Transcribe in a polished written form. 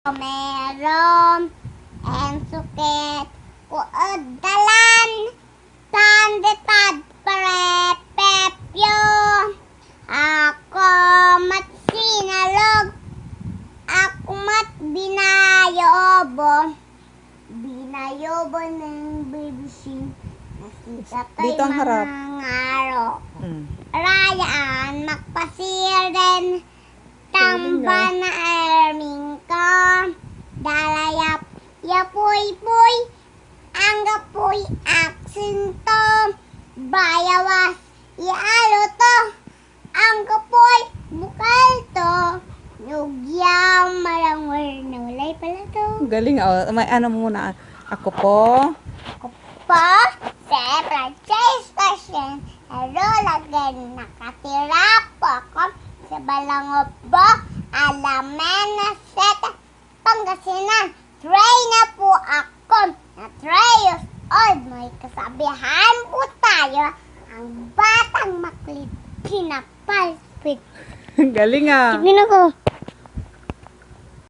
Meron and sukit dalan tandetad parepepyo ako mat sinalog ako mat binayobo ng bibising nakita to'y Dito ang harap. mga ngaro rayaan magpasir din tamba na erming ko dalayap yapoy-poy ang gapoy aksin to bayawas ialo to ang gapoy bukal to nyugyaw marangwar na walay pala to Galing. Oh. May ano muna. Ako po. pa sa franchise station hello lagyan nakatira po ako sa Balangobo Alaman na set Pangasinan try na po ako na 3 years old may kasabihan po tayo ang batang makulit pinapalpit Galing ah. Tignan ako